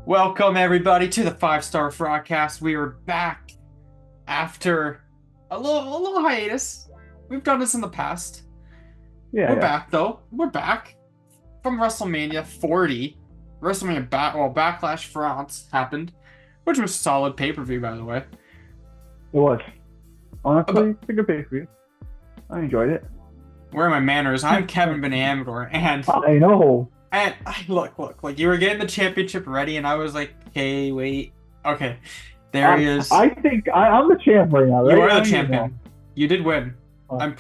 Welcome everybody to the 5-Star Frogcast. We are back after a little hiatus. We've done this in the past. We're back though. We're back from WrestleMania 40. WrestleMania Backlash France happened, which was solid pay-per-view, by the way. It was. Honestly, it's a good pay-per-view. I enjoyed it. Where are my manners? I'm Kevin Ben Amador, and I know. And look, like you were getting the championship ready, and I was like, "Okay, wait, okay, there he is." I think I'm the champ right now. Right? You are the champion. You did win. I'm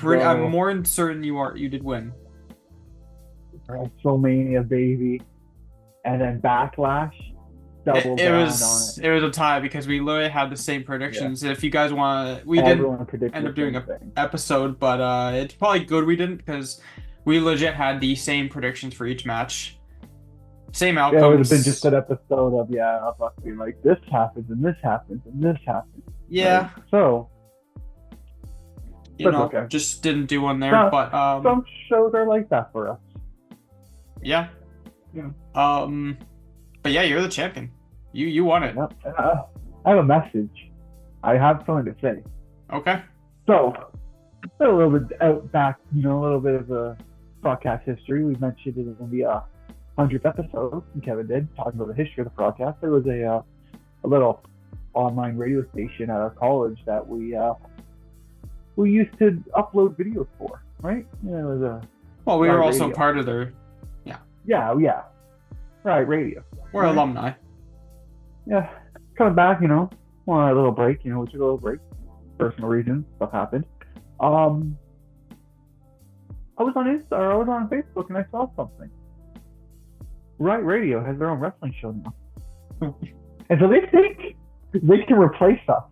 more certain you did win. WrestleMania, baby, and then Backlash. Double down on it. It was a tie because we literally had the same predictions. Yeah. If you guys want, we didn't end up doing an episode, but it's probably good we didn't because we legit had the same predictions for each match. Same outcomes. Yeah, it would have been just an episode of us being like, this happens and this happens and this happens. Yeah. Right? So, you know, okay. Just didn't do one there. But some shows are like that for us. Yeah. Yeah. But yeah, you're the champion. You won it. Yep. I have a message. I have something to say. Okay. So, a little bit out back, a little bit of a broadcast history. We mentioned it in the 100th episode, and Kevin did, talking about the history of the broadcast. There was a little online radio station at our college that we used to upload videos for, right? Yeah, it was well, we were also part of their. Yeah. Right, radio. We're alumni. Yeah, coming back, want a little break. We took a little break. Personal reasons, stuff happened. I was on Facebook and I saw something. Right Radio has their own wrestling show now. And so they think they can replace us.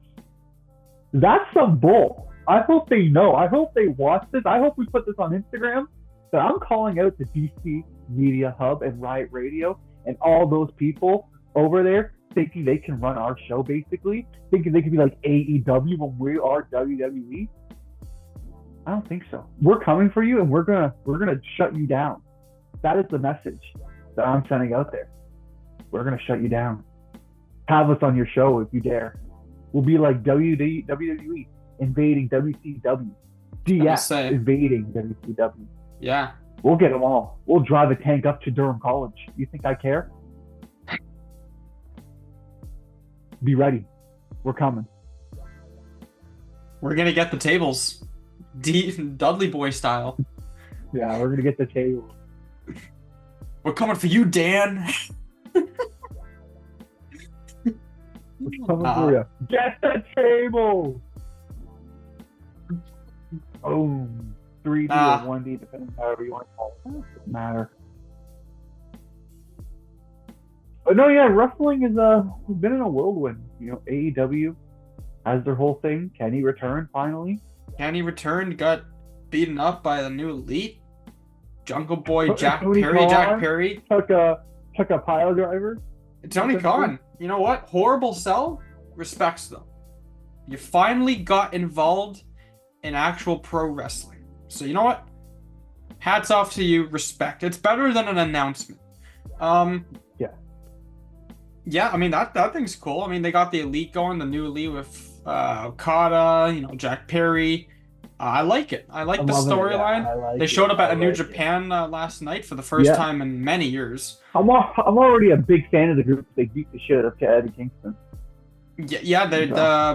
That's some bull. I hope they know. I hope they watch this. I hope we put this on Instagram. But I'm calling out to DC Media Hub and Riot Radio and all those people over there thinking they can run our show, basically. Thinking they could be like AEW when we are WWE. I don't think so. We're coming for you, and we're gonna shut you down. That is the message that I'm sending out there. We're gonna shut you down. Have us on your show if you dare. We'll be like WWE invading WCW. DX invading WCW. Yeah. We'll get them all. We'll drive a tank up to Durham College. You think I care? Be ready. We're coming. We're gonna get the tables. Dudley Boy style. Yeah, we're gonna get the table. We're coming for you, Dan. We're coming for you. Get the table. Oh, 3D or 1D, depending however you want to call it. It doesn't matter. But no, yeah, wrestling has been in a whirlwind. AEW has their whole thing. Can he return finally? Kenny returned, got beaten up by the new Elite. Jungle Boy Jack Perry. Took a pile driver. Tony Khan. You know what? Horrible sell. Respects them. You finally got involved in actual pro wrestling. So you know what? Hats off to you. Respect. It's better than an announcement. Yeah, I mean that thing's cool. I mean they got the Elite going, the new Elite with Okada, Jack Perry. I like it. I like the storyline. They showed up at New Japan last night for the first time in many years. I'm already a big fan of the group. They beat the shit out of Eddie Kingston. Yeah,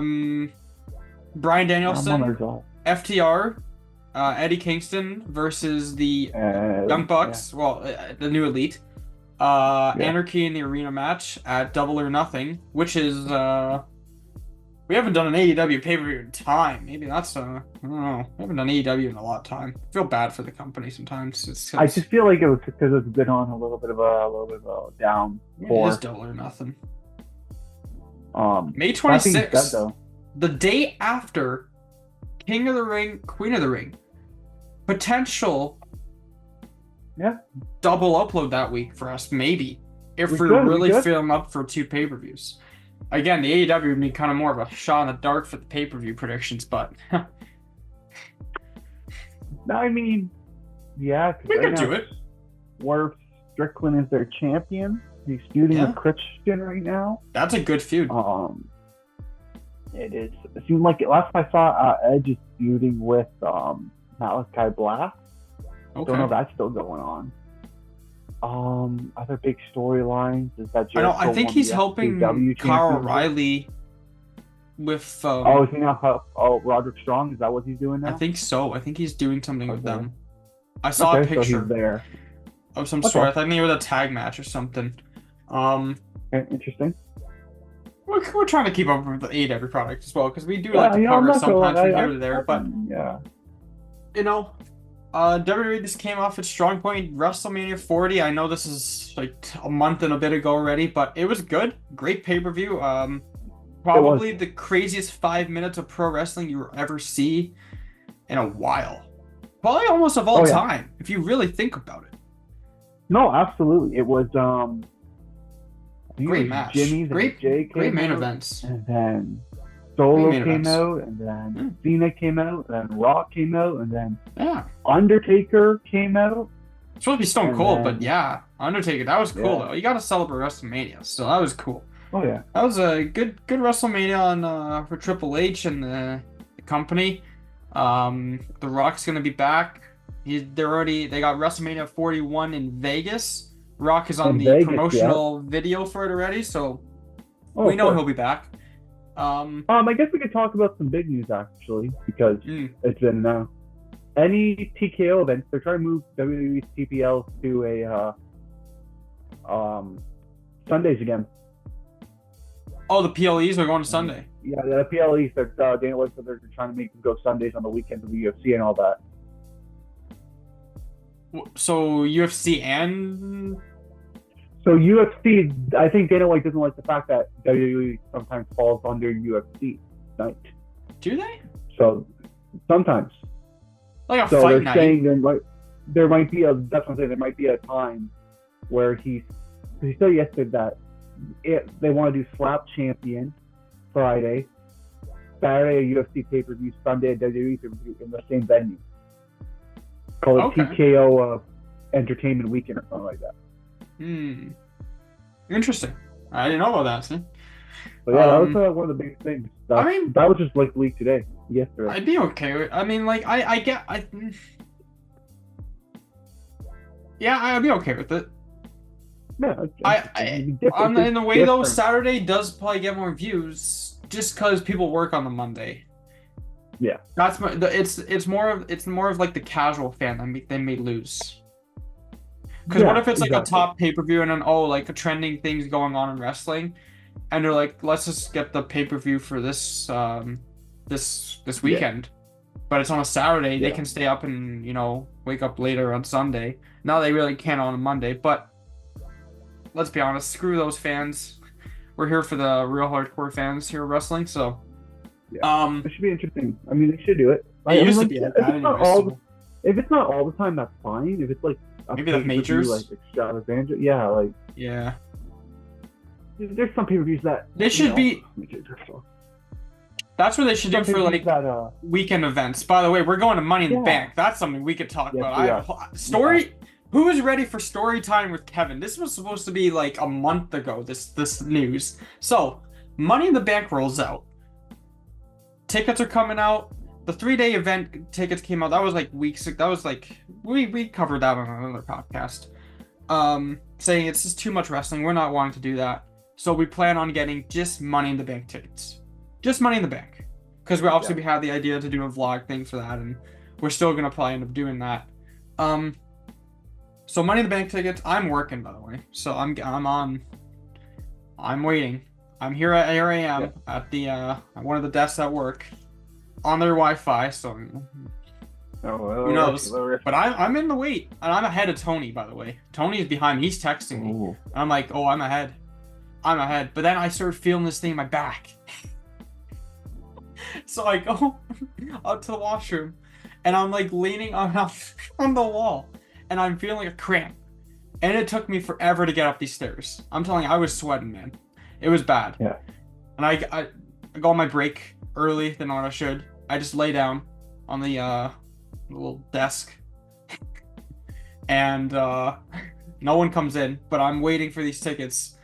Bryan Danielson, FTR, Eddie Kingston versus the Young Bucks. Yeah. Well, the new Elite. Anarchy in the arena match at Double or Nothing, which is we haven't done an AEW pay-per-view in time. Maybe that's I don't know. We haven't done AEW in a lot of time. I feel bad for the company sometimes. I just feel like it was because it's been on a little bit of a down. It is Double or Nothing. May 26th, the day after King of the Ring, Queen of the Ring, potential. Yeah. Double upload that week for us, maybe. If we're really feeling up for 2 pay-per-views. Again, the AEW would be kind of more of a shot in the dark for the pay-per-view predictions, but... No, I mean... Yeah. We could do it. Swerve Strickland is their champion. He's feuding with Christian right now. That's a good feud. It is. It seemed like last I saw, Edge is feuding with Malachi Black. Okay. Don't know if that's still going on. Other big storylines is that I think he's helping Kyle O'Reilly with. Is he now? Roderick Strong. Is that what he's doing now? I think so. I think he's doing something with them. I saw a picture. So he's there. Of some sort. I think they were a tag match or something. Interesting. We're trying to keep up with the AEW product as well because we do like to cover sometimes from here to there. But WWE just came off its strong point, WrestleMania 40. I know this is like a month and a bit ago already, but it was good. Great pay-per-view. Probably the craziest 5 minutes of pro wrestling you will ever see in a while. Probably almost of all time, if you really think about it. No, absolutely. It was great match. Jimmy's great main events. And then Solo came out, and then Cena came out, and then Rock came out, and then Undertaker came out. It's supposed to be Stone Cold, but Undertaker, that was cool though. You gotta celebrate WrestleMania, so that was cool. Oh yeah. That was a good WrestleMania on for Triple H and the company. The Rock's gonna be back. They got WrestleMania 41 in Vegas. Rock is on the promotional video for it already, so we know he'll be back. I guess we could talk about some big news actually, because it's been any TKO events. They're trying to move WWE's TPL to a Sundays again. Oh, the PLEs are going to Sunday. Yeah, the PLEs. Dana White said they're trying to make them go Sundays on the weekends of the UFC and all that. So UFC and... So UFC, I think Dana White doesn't like the fact that WWE sometimes falls under UFC night. Do they? So sometimes. Like a fight night. So they're saying there might be there might be a time where he said yesterday that they want to do Slap Champion Friday, Saturday a UFC pay-per-view, Sunday a WWE pay-per-view in the same venue. Call it TKO Entertainment Weekend or something like that. Interesting. I didn't know about that. See? But that was one of the big things. That was just like leaked today, yesterday. I'd be okay with. I mean, like I'd be okay with it. Yeah, in the way though, Saturday does probably get more views just because people work on the Monday. Yeah, that's it's more of like the casual fan they may lose. Because what if it's like a top pay-per-view and then like a trending things going on in wrestling, and they're like, let's just get the pay-per-view for this this weekend, but it's on a Saturday. They can stay up and wake up later on Sunday. Now they really can't on a Monday, but let's be honest, screw those fans. We're here for the real hardcore fans here of wrestling, so. Yeah. It should be interesting. I mean, they should do it. It used to be like that anyway. If it's not all the time, that's fine. If it's like maybe the majors, like extravaganza, there's some pay-per-views that they should be. That's what they should do for like weekend events. By the way, we're going to Money in the Bank. That's something we could talk about. Who is ready for story time with Kevin? This was supposed to be like a month ago. This news. So Money in the Bank rolls out. Tickets are coming out. The 3-day event tickets came out. That was like weeks. That was like we covered that on another podcast. Saying it's just too much wrestling. We're not wanting to do that. So we plan on getting just Money in the Bank tickets. Just Money in the Bank. Because we obviously we had the idea to do a vlog thing for that, and we're still gonna probably end up doing that. So Money in the Bank tickets. I'm working, by the way. So I'm waiting. I'm here I am at the at one of the desks at work on their Wi-Fi, so who knows? But I'm in the wait, and I'm ahead of Tony, by the way. Tony's behind me. He's texting me. And I'm like, oh, I'm ahead. But then I started feeling this thing in my back. So I go out to the washroom, and I'm like leaning on the wall, and I'm feeling like a cramp. And it took me forever to get up these stairs. I'm telling you, I was sweating, man. It was bad. Yeah. And I go on my break early than what I should. I just lay down on the little desk. And No one comes in, but I'm waiting for these tickets.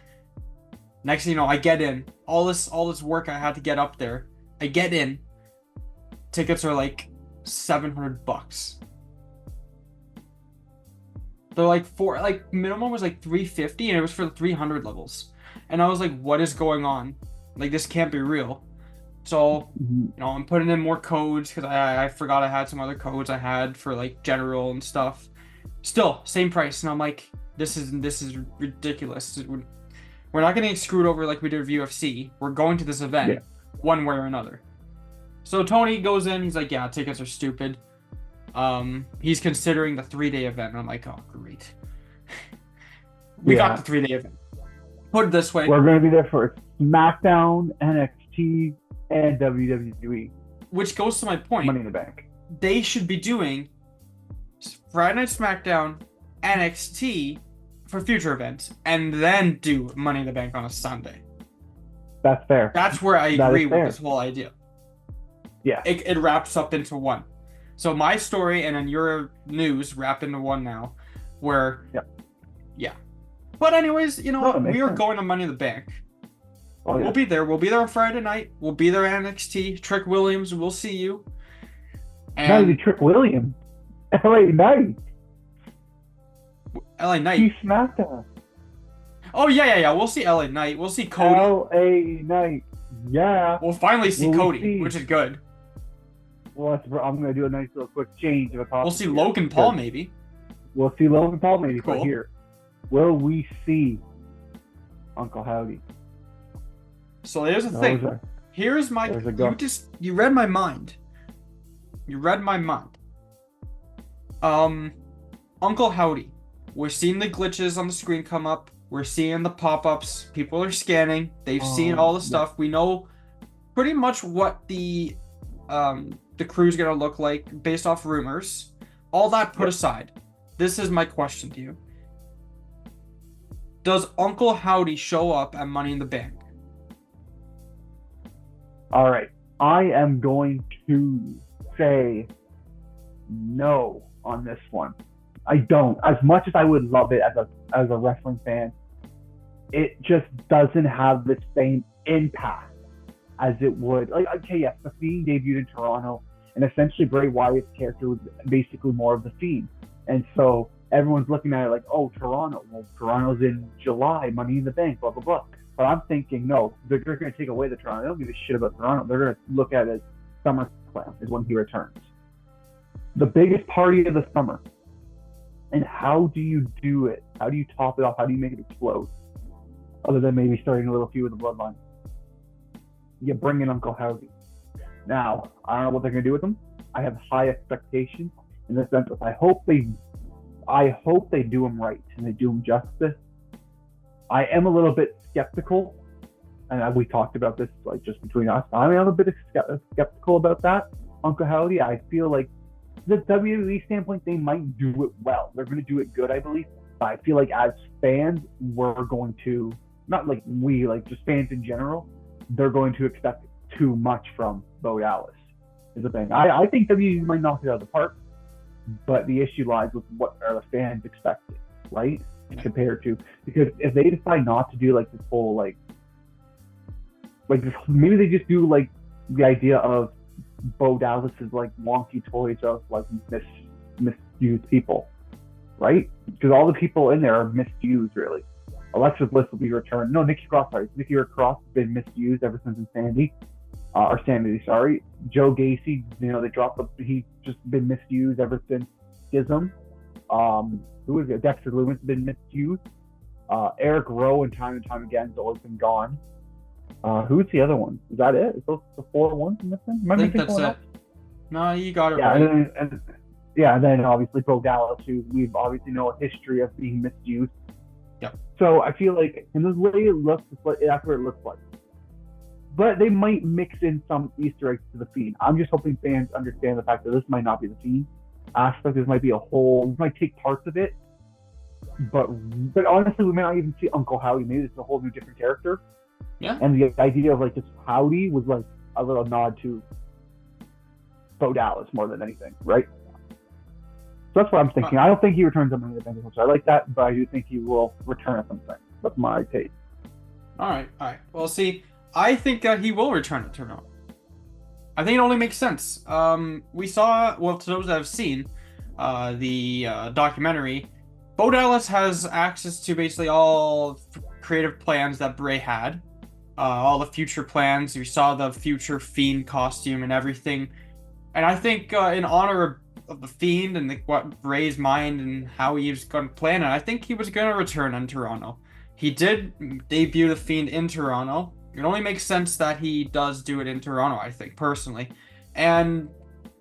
Next thing you know, I get in. All this work I had to get up there. I get in. Tickets are like $700. They're like minimum was like 350 and it was for the 300 levels. And I was like, what is going on? Like, this can't be real. So, I'm putting in more codes because I forgot I had some other codes I had for like general and stuff. Still, same price. And I'm like, this is ridiculous. We're not getting screwed over like we did with UFC. We're going to this event one way or another. So Tony goes in. He's like, yeah, tickets are stupid. He's considering the 3-day event. And I'm like, oh, great. We got the 3-day event. Put it this way. We're going to be there for SmackDown, NXT, and WWE. Which goes to my point. Money in the Bank. They should be doing Friday Night SmackDown, NXT for future events, and then do Money in the Bank on a Sunday. That's fair. That's where I agree with this whole idea. Yeah. It wraps up into one. So my story and then your news wrap into one now, where, yeah. But anyways, we are going to Money in the Bank. Oh, yeah. We'll be there. We'll be there on Friday night. We'll be there at NXT. Trick Williams, we'll see you. And not even Trick Williams. LA Knight. LA Knight. He's SmackDown. Oh, yeah. We'll see LA Knight. We'll see Cody. LA Knight. Yeah. We'll finally see Cody, which is good. Well, I'm going to do a nice little quick change. We'll see Logan Paul, maybe. We'll see Logan Paul, maybe. Cool. But here, will we see Uncle Howdy? So there's a thing. Here's my... You read my mind. Uncle Howdy. We're seeing the glitches on the screen come up. We're seeing the pop-ups. People are scanning. They've seen all the stuff. Yeah. We know pretty much what the crew's gonna look like based off rumors. All that put aside, this is my question to you. Does Uncle Howdy show up at Money in the Bank? All right. I am going to say no on this one. I don't. As much as I would love it as a wrestling fan, it just doesn't have the same impact as it would. Like, okay, yes, The Fiend debuted in Toronto, and essentially Bray Wyatt's character was basically more of The Fiend. And so everyone's looking at it like, oh, Toronto. Well, Toronto's in July, Money in the Bank, blah, blah, blah. But I'm thinking, no, they're going to take away the Toronto. They don't give a shit about Toronto. They're going to look at it as SummerSlam is when he returns. The biggest party of the summer. And how do you do it? How do you top it off? How do you make it explode? Other than maybe starting a little feud with the Bloodline. You bring in Uncle Howdy. Now, I don't know what they're going to do with him. I have high expectations in the sense of I hope they do him right and they do him justice. I am a little bit skeptical, and we talked about this like just between us. I am a bit skeptical about that. Uncle Howdy, I feel like the WWE standpoint, they might do it well. They're going to do it good, I believe. But I feel like as fans, we're going to, not like we, like just fans in general, they're going to expect too much from Bo Dallas is the thing. I think WWE might knock it out of the park, but the issue lies with what are the fans expecting, right? Compared to, because if they decide not to do like this whole like maybe they just do like the idea of Bo Dallas is like wonky toys of like misused people, right? Because all the people in there are misused, really. Alexa Bliss will be returned. No, Nikki Cross has been misused ever since Insanity. Joe Gacy, they dropped he's just been misused ever since Schism. Who is it? Dexter Loomis has been misused. Eric Rowe and time again has always been gone. Who's the other one? Is that it? Is those the 4 ones in this thing? I think that's it. No, you got it right. And then obviously Bo Dallas, who we've obviously know a history of being misused. Yep. So I feel like, in the way it looks, that's what it looks like. But they might mix in some Easter eggs to the Fiend. I'm just hoping fans understand the fact that this might not be the Fiend aspect. This might be we might take parts of it. But honestly, we may not even see Uncle Howdy. Maybe it's a whole new different character. Yeah. And the idea of like just Howdy was like a little nod to Bo Dallas more than anything, right? that's what I'm thinking. I don't think he returns on main event. I like that, but I do think he will return at some point. That's my take. All right. Well, see, I think he will return at Toronto. I think it only makes sense. We saw, well, to those that have seen the documentary, Bo Dallas has access to basically all creative plans that Bray had, all the future plans. We saw the future Fiend costume and everything. And I think in honor of the Fiend and what Bray's mind and how he was going to plan it, I think he was going to return in Toronto. He did debut the Fiend in Toronto. It only makes sense that he does do it in Toronto, I think, personally. And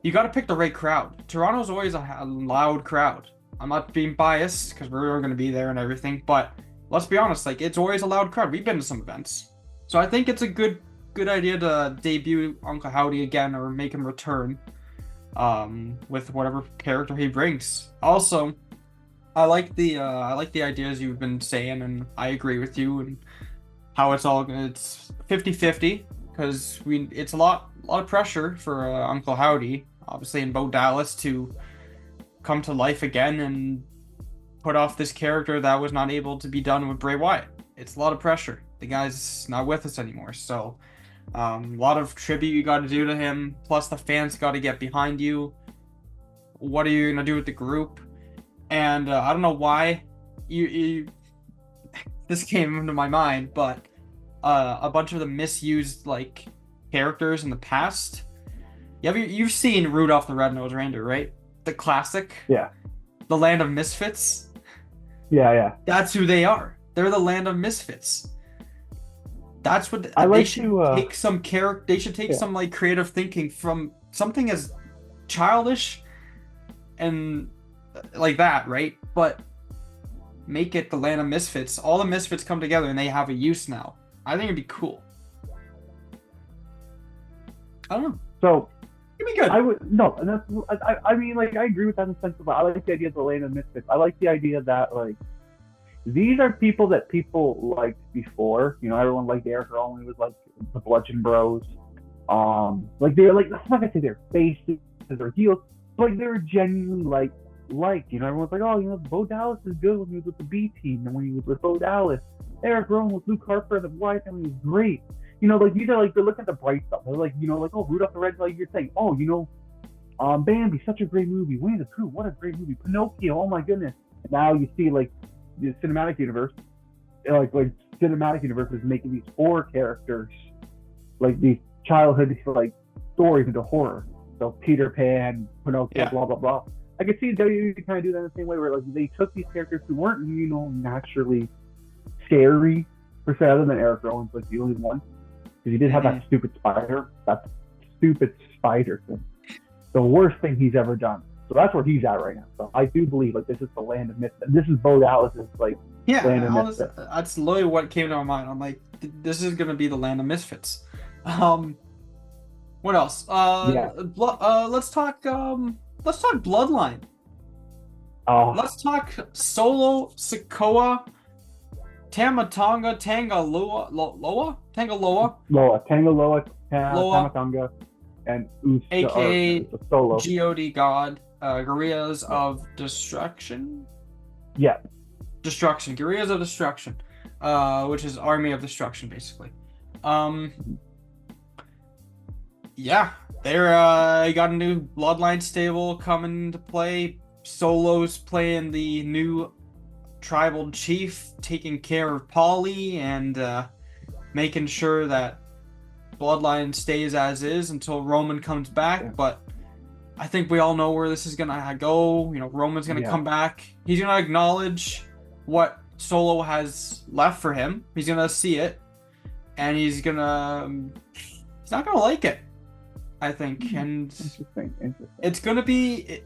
you got to pick the right crowd. Toronto's always a loud crowd. I'm not being biased because we're going to be there and everything, but let's be honest, like, it's always a loud crowd. We've been to some events. So I think it's a good idea to debut Uncle Howdy again or make him return with whatever character he brings. Also, I like the ideas you've been saying, and I agree with you, and how it's 50-50 because it's a lot of pressure for Uncle Howdy, obviously, and Bo Dallas to come to life again and put off this character that was not able to be done with Bray Wyatt. It's a lot of pressure. The guy's not with us anymore, so a lot of tribute you got to do to him. Plus, the fans got to get behind you. What are you gonna do with the group? And I don't know why you this came into my mind, but a bunch of the misused like characters in the past. You've seen Rudolph the Red-Nosed Reindeer, right? The classic. Yeah. The Land of Misfits. Yeah. That's who they are. They're the Land of Misfits. That's what they should take some character. They should take some like creative thinking from something as childish and like that, right? But make it the Land of Misfits. All the Misfits come together and they have a use now. I think it'd be cool. I don't know. So it'd be good. I mean, like, I agree with that in the sense of, I like the idea of the Land of Misfits. I like the idea that, like, these are people that people liked before. You know, everyone liked Eric Rowan. It was like the Bludgeon Bros. Like, they're like, I'm not gonna say they're faces or heels, but like, they're genuinely liked. You know, everyone's like, oh, you know, Bo Dallas is good when he was with the B team, and when he was with Bo Dallas. Eric Rowan with Luke Harper and the Wyatt family was great. You know, like, these are like, they're looking at the bright stuff. They're like, you know, like, oh, Rudolph the Red, like you're saying, oh, you know, Bambi, such a great movie. Winnie the Pooh, what a great movie. Pinocchio, oh my goodness. And now you see, like, the cinematic universe, like cinematic universe is making these horror characters, like these childhood like stories into horror. So Peter Pan, Pinocchio, blah blah blah. I could see WWE kind of do that in the same way, where like they took these characters who weren't, you know, naturally scary per se, other than Eric Rowan's like the only one, because he did have that stupid spider thing, the worst thing he's ever done. So that's where he's at right now. So I do believe like this is the Land of Misfits. This is Bo Dallas's like Land of Misfits. That's literally what came to my mind. I'm like, this is gonna be the Land of Misfits. What else? Let's talk Bloodline. Let's talk Solo Sikoa, Tamatonga, Tangaloa, Tamatonga, and Uso, aka Solo. God God. Guerrillas of Destruction? Yeah. Destruction. Guerrillas of Destruction. Which is Army of Destruction, basically. Yeah. They're got a new Bloodline stable coming into play. Solo's playing the new tribal chief, taking care of Paulie and making sure that Bloodline stays as is until Roman comes back. Yeah. But I think we all know where this is gonna go. You know, Roman's gonna come back. He's gonna acknowledge what Solo has left for him. He's gonna see it, and he's not gonna like it, I think. And interesting. It's gonna be,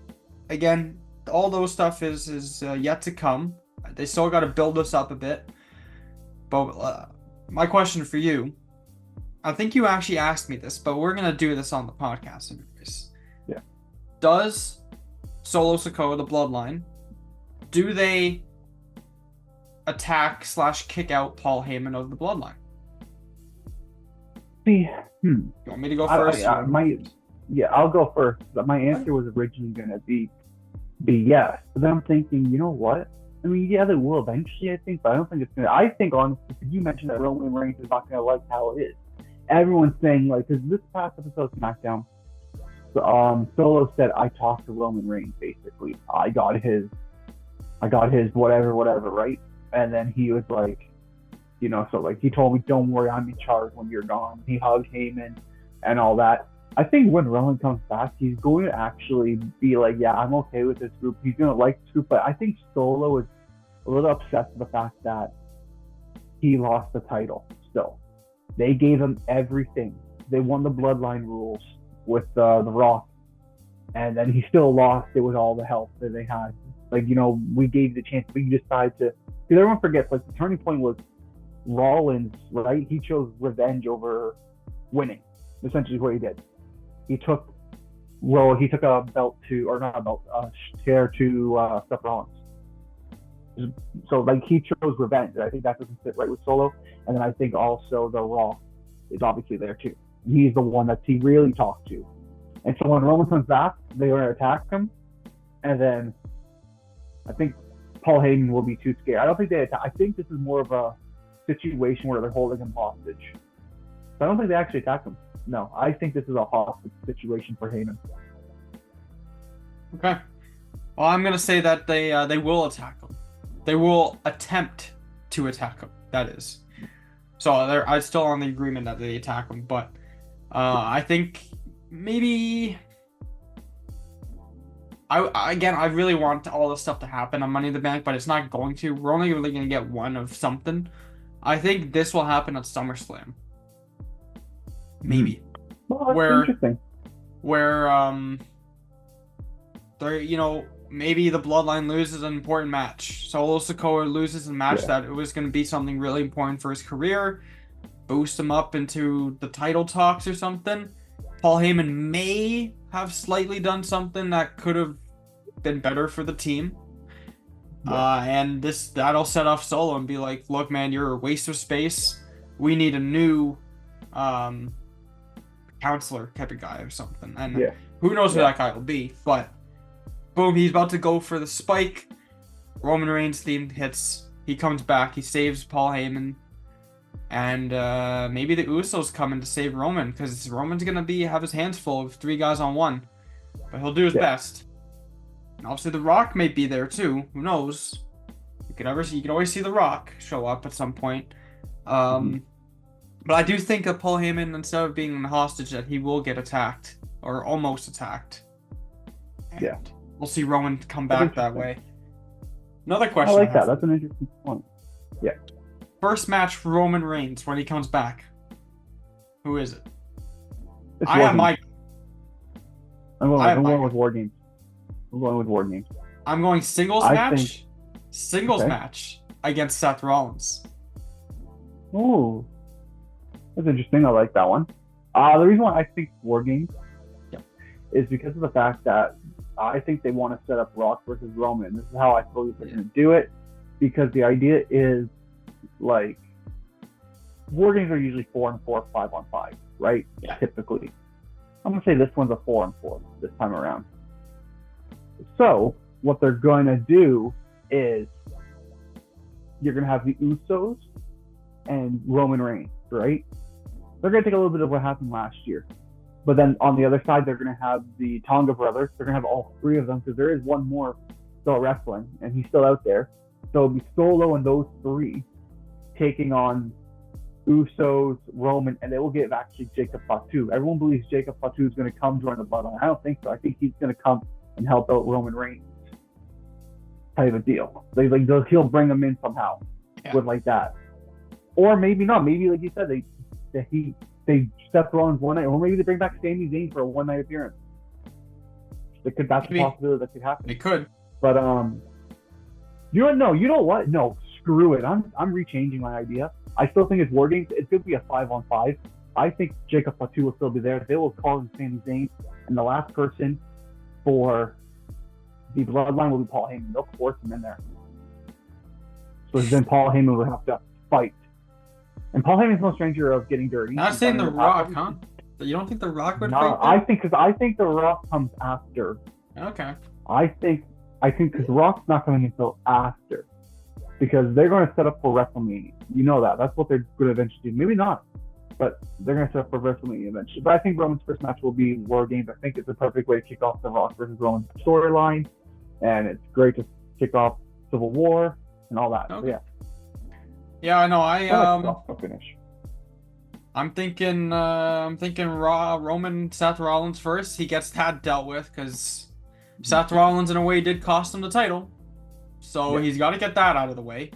again, all those stuff is yet to come. They still got to build this up a bit. But my question for you, I think you actually asked me this, but we're gonna do this on the podcast anyways. Yeah. Does Solo Sikoa, the Bloodline, do they attack / kick out Paul Heyman of the Bloodline? You want me to go first? I'll go first. My answer was originally going to be But yeah, but then I'm thinking, you know what? I mean, yeah, they will eventually, I think, but I don't think it's gonna. I think honestly, because you mentioned that Roman Reigns is not gonna like how it is. Everyone's saying like, because this past episode of SmackDown, Solo said, "I talked to Roman Reigns. Basically, I got his whatever, right?" And then he was like, so like he told me, "Don't worry, I'm in charge when you're gone." He hugged Heyman and all that. I think when Roman comes back, he's going to actually be like, "Yeah, I'm okay with this group." He's going to like this group, but I think Solo is a little upset with the fact that he lost the title. Still, they gave him everything. They won the Bloodline rules with the Rock, and then he still lost it with all the help that they had. Like, we gave you the chance, but you decided to. Because everyone forgets, like, the turning point was Rollins, right? He chose revenge over winning. Essentially, what he did. He took a belt to, or not a belt, a chair to Seth Rollins. So, like, he chose revenge. And I think that doesn't fit right with Solo. And then I think also the Raw is obviously there too. He's the one that he really talked to. And so when Roman comes back, they're going to attack him. And then I think Paul Heyman will be too scared. I don't think they attack. I think this is more of a situation where they're holding him hostage. So I don't think they actually attack him. No, I think this is a hostage situation for Heyman. Okay. Well, I'm going to say that they will attack him. They will attempt to attack him, that is. So I'm still on the agreement that they attack him, but I think maybe... I really want all this stuff to happen on Money in the Bank, but it's not going to. We're only really going to get one of something. I think this will happen at SummerSlam. Maybe. Well, that's interesting. Where maybe the Bloodline loses an important match. Solo Sikoa loses a match that it was going to be something really important for his career, boost him up into the title talks or something. Paul Heyman may have slightly done something that could have been better for the team. And that'll set off Solo and be like, "Look, man, you're a waste of space. We need a new counselor type of guy or something." And who knows who that guy will be, but boom, he's about to go for the spike. Roman Reigns theme hits. He comes back. He saves Paul Heyman. And maybe the Usos come in to save Roman, because Roman's going to have his hands full of 3 guys on 1. But he'll do his best. And obviously The Rock may be there too. Who knows? You could always see The Rock show up at some point. But I do think that Paul Heyman, instead of being a hostage, that he will get attacked. Or almost attacked. And we'll see Roman come back that way. Another question. I like that. That's an interesting point. Yeah. First match for Roman Reigns when he comes back. Who is it? I have my... I'm going with War Games. I'm going singles match. Singles match against Seth Rollins. Ooh. That's interesting. I like that one. The reason why I think War Games is because of the fact that I think they want to set up Rock versus Roman. This is how I believe they're going to do it. Because the idea is, like, War Games are usually 4-4, 5-on-5, right? Yeah. Typically. I'm going to say this one's a 4-on-4 this time around. So, what they're going to do is you're going to have the Usos and Roman Reigns, right? They're going to take a little bit of what happened last year. But then on the other side, they're going to have the Tonga brothers. They're going to have all 3 of them, because there is one more still wrestling, and he's still out there. So it'll be Solo and those 3 taking on Usos, Roman, and they will give actually Jacob Fatu. Everyone believes Jacob Fatu is going to come join the Bloodline. I don't think so. I think he's going to come and help out Roman Reigns, type of deal. He'll bring them in somehow with like that, or maybe not. Maybe like you said, they Seth Rollins one night, or maybe they bring back Sami Zayn for a one-night appearance. That's a possibility that could happen. It could, but you know what? No, screw it. I'm rechanging my idea. I still think it's War Games. It's going to be a 5-on-5. I think Jacob Fatu will still be there. They will call him Sami Zayn, and the last person for the Bloodline will be Paul Heyman. They'll force him in there. So then Paul Heyman will have to fight. And Paul Heyman's no stranger of getting dirty. Not saying The Rock, huh? You don't think The Rock would fight? I think The Rock comes after. Okay. I think I think because Rock's not coming until after, because they're going to set up for WrestleMania. You know that. That's what they're going to eventually do. Maybe not, but they're going to set up for WrestleMania eventually. But I think Roman's first match will be War Games. I think it's a perfect way to kick off the Rock versus Roman storyline, and it's great to kick off Civil War and all that. Okay. So, yeah. Yeah, I know. I'll finish. I'm thinking Roman Seth Rollins first. He gets that dealt with because Seth Rollins in a way did cost him the title. So he's got to get that out of the way.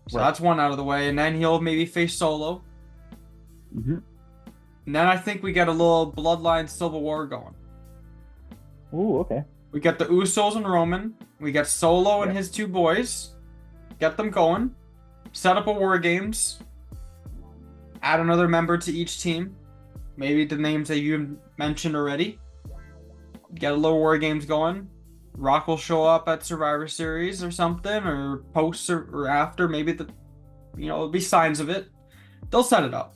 So that's one out of the way, and then he'll maybe face Solo. Mm-hmm. And then I think we get a little Bloodline Civil War going. Ooh, okay. We get the Usos and Roman. We get Solo and his two boys. Get them going. Set up a War Games. Add another member to each team. Maybe the names that you mentioned already. Get a little War Games going. Rock will show up at Survivor Series or something, or post or after. Maybe there'll be signs of it. They'll set it up.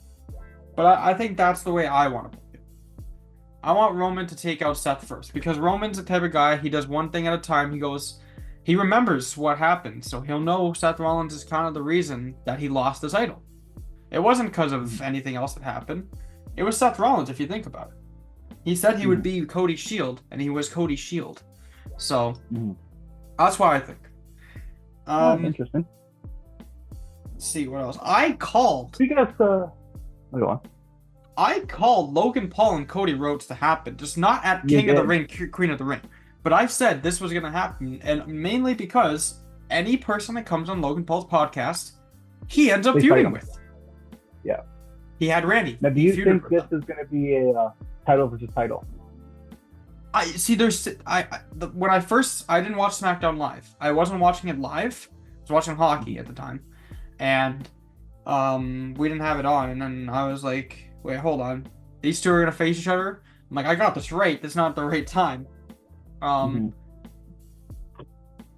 But I think that's the way I want to play it. I want Roman to take out Seth first, because Roman's the type of guy, he does one thing at a time. He remembers what happened, so he'll know Seth Rollins is kind of the reason that he lost the title. It wasn't because of anything else that happened. It was Seth Rollins, if you think about it. He said he would be Cody Shield, and he was Cody Shield. So, that's why I think. Interesting. Let's see, what else? I called Logan Paul and Cody Rhodes to happen, just not at King of the Ring, Queen of the Ring. But I've said this was going to happen, and mainly because any person that comes on Logan Paul's podcast, he ends up feuding with. Yeah. He had Randy. Now, do you think this is going to be a title versus title? I didn't watch SmackDown live. I wasn't watching it live. I was watching hockey at the time, and we didn't have it on. And then I was like, "Wait, hold on. These two are gonna face each other." I'm like, "I got this right. That's not the right time." And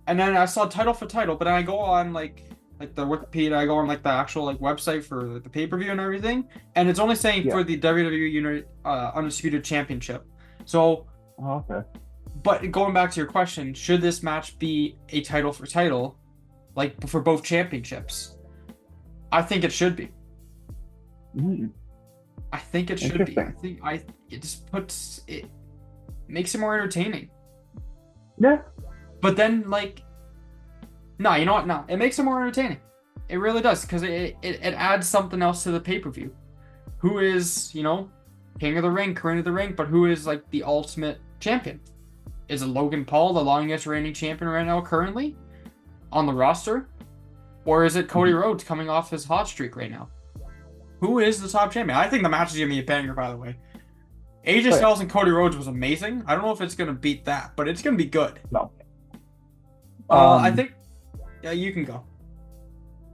then I saw title for title, but then I go on like the Wikipedia. I go on the actual website for the pay-per-view and everything, and it's only saying for the WWE Undisputed Championship. So. Oh, okay. But going back to your question, should this match be a title for title, for both championships? I think it should be. I think it should be. It just makes it more entertaining. Yeah. But then no, you know what? No, it makes it more entertaining. It really does, because it adds something else to the pay-per-view. Who is, King of the Ring, Queen of the Ring, but who is the ultimate champion? Is it Logan Paul, the longest reigning champion right now currently on the roster? Or is it Cody Rhodes coming off his hot streak right now? Who is the top champion? I think the match is going to be a banger, by the way. AJ Styles and Cody Rhodes was amazing. I don't know if it's going to beat that, but it's going to be good. No. I think... Yeah, you can go.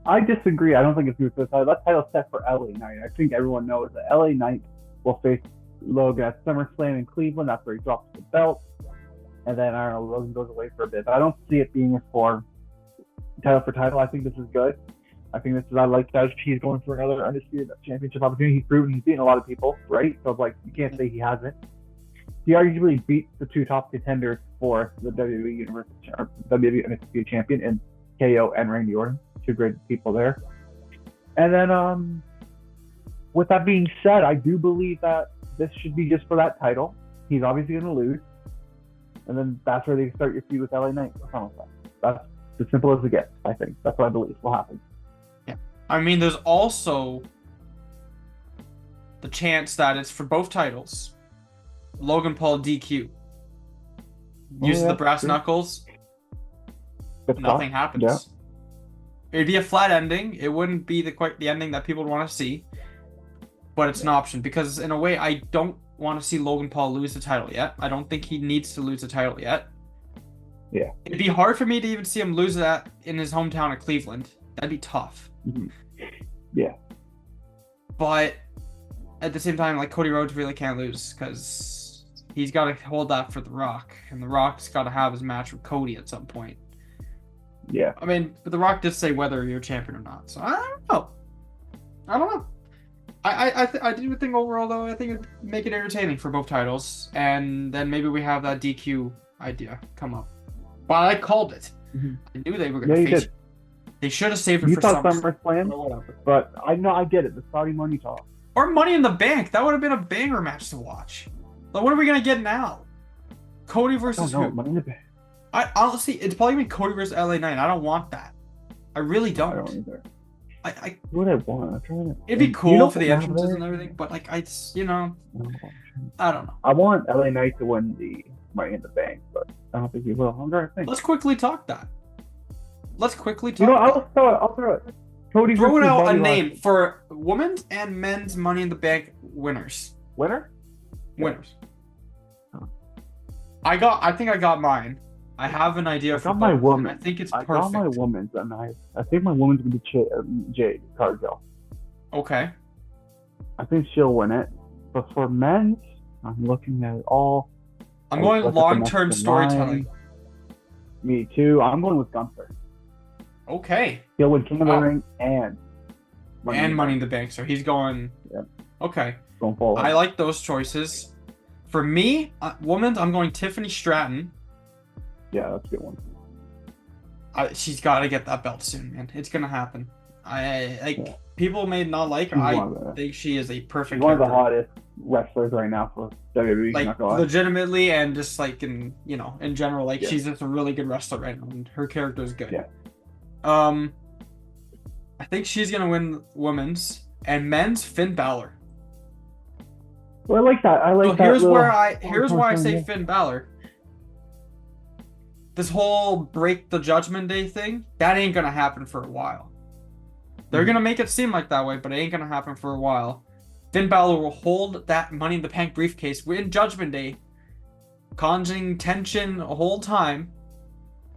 I disagree. I don't think it's good for the title. That title's set for LA Knight. I think everyone knows that LA Knight will face Logan at SummerSlam in Cleveland. That's where he drops the belt. And then, I don't know, Logan goes away for a bit. But I don't see it being for title for title. I think this is good. I like that he's going for another undisputed championship opportunity. He's proven he's beaten a lot of people, right? So, you can't say he hasn't. He arguably beat the two top contenders for the WWE Undisputed Champion in KO and Randy Orton. Two great people there. And then, with that being said, I do believe that this should be just for that title. He's obviously going to lose. And then that's where they start your feud with LA Knight. That's as simple as it gets, I think. That's what I believe will happen. Yeah. I mean, there's also the chance that it's for both titles. Logan Paul DQ. Uses the brass knuckles. Nothing happens. Yeah. It'd be a flat ending. It wouldn't be quite the ending that people would want to see. But it's an option, because in a way, I don't want to see Logan Paul lose the title yet. I don't think he needs to lose the title yet. Yeah. It'd be hard for me to even see him lose that in his hometown of Cleveland. That'd be tough. Yeah. But at the same time, Cody Rhodes really can't lose, because he's got to hold that for The Rock. And The Rock's got to have his match with Cody at some point. Yeah. I mean, but The Rock did say whether you're a champion or not. So I don't know. I do think overall, though, I think it'd make it entertaining for both titles. And then maybe we have that DQ idea come up. But I called it. Mm-hmm. I knew they were going to face it. They should have saved it for SummerSlam, or whatever. But I get it. The Saudi money talk. Or Money in the Bank. That would have been a banger match to watch. Like, what are we going to get now? Cody versus who? Money in the Bank. Honestly, it's probably going to be Cody versus LA Knight. I don't want that. I really don't. I don't either. What would I want? I'm trying to. It'd be cool for the entrances and everything, but like I don't know. I want LA Knight to win the Money in the Bank, but I don't think he will. I'm trying to think. Let's quickly talk that. I'll throw it. Cody throw out a name for women's and men's Money in the Bank winners. Winners. Huh. I think I got mine. I have an idea for my woman. I think it's perfect. I got my woman's, and I think my woman's gonna be Jade Cargill. Okay. I think she'll win it. But for men's, I'm looking at it all. I'm going long-term storytelling. Me too. I'm going with Gunther. Okay. He'll win King of the Ring and Money in the Bank. So he's going. Yeah. Okay. Going forward. I like those choices. For me, women's, I'm going Tiffany Stratton. Yeah, that's a good one. She's got to get that belt soon, man. It's gonna happen. People may not like her. I think she is a perfect. She's one of the hottest wrestlers right now for WWE. Like legitimately, and just like in general, like she's just a really good wrestler right now, and her character is good. Yeah. I think she's gonna win women's and men's. Finn Balor. Well, I like that. Here's why I say Finn Balor. This whole break the Judgment Day thing, that ain't gonna happen for a while. They're gonna make it seem like that way, but it ain't gonna happen for a while. Finn Balor will hold that Money in the Bank briefcase in Judgment Day, causing tension the whole time,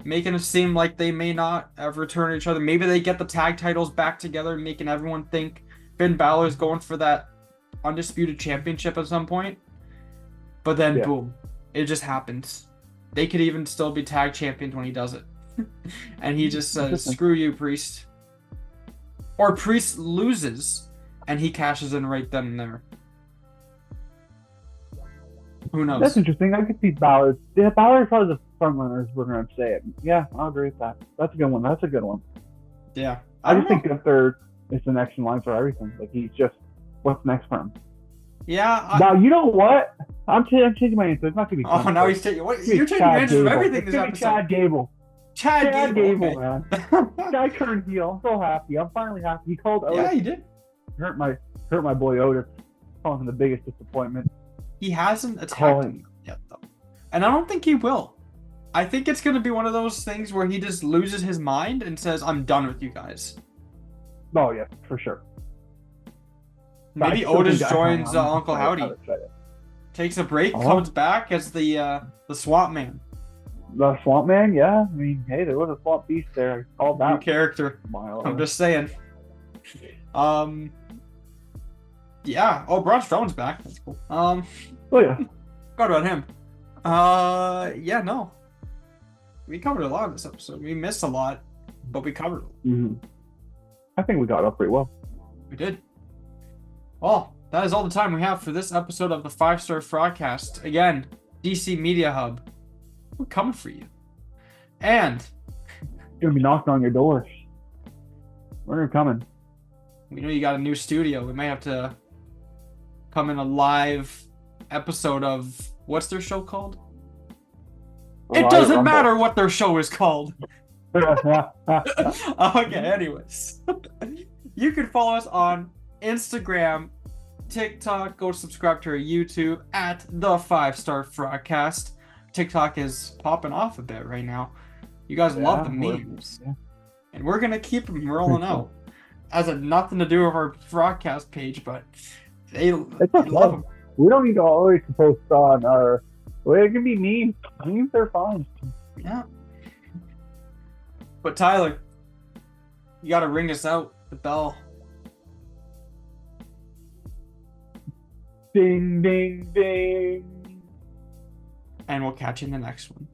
making it seem like they may not ever turn each other. Maybe they get the tag titles back together, making everyone think Finn Balor's going for that undisputed championship at some point. But then, boom, it just happens. They could even still be tag champions when he does it. And he just says, screw you, Priest. Or Priest loses, and he cashes in right then and there. Who knows? That's interesting. I could see Balor. Yeah, Balor's probably the front runners, we're going to say it. Yeah, I'll agree with that. That's a good one. Yeah. I just think Gunther is the next in line for everything. Like, he's just, what's next for him? Yeah. Now, you know what? I'm changing my answer. It's not going to be Gunther. Oh, now he's taking... What? You're taking your answer of everything this episode. Chad Gable. Chad Gable, okay. Man. Guy turned heel. I'm so happy. I'm finally happy. He called Otis. Yeah, he did. Hurt my boy Otis. Calling him the biggest disappointment. He hasn't attacked him yet, though. And I don't think he will. I think it's going to be one of those things where he just loses his mind and says, I'm done with you guys. Oh, yeah, for sure. Maybe Otis joins Uncle Howdy. Takes a break, comes back as the Swamp Man. The Swamp Man, yeah. I mean, hey, there was a Swamp Beast there. I called that. New character. I'm just saying. Yeah. Oh, Braun Strowman's back. That's cool. Oh yeah. Forgot about him. Yeah, no. We covered a lot in this episode. We missed a lot, but we covered it. Mm-hmm. I think we got up pretty well. We did. Well, that is all the time we have for this episode of the 5-Star Frogcast. Again, DC Media Hub. We're coming for you. And gonna be knocking on your doors. We're coming. We know you got a new studio. We may have to come in a live episode of what's their show called? It doesn't matter what their show is called. Okay, anyways. You can follow us on Instagram, TikTok. Go subscribe to our YouTube at the 5-Star Frogcast. TikTok is popping off a bit right now. You guys love the memes. And we're going to keep them rolling out. Has nothing to do with our broadcast page, but they love them. We don't need to always post on our... Well, it can be memes. Memes are fine. Yeah. But Tyler, you got to ring us out. The bell. Ding, ding, ding. And we'll catch you in the next one.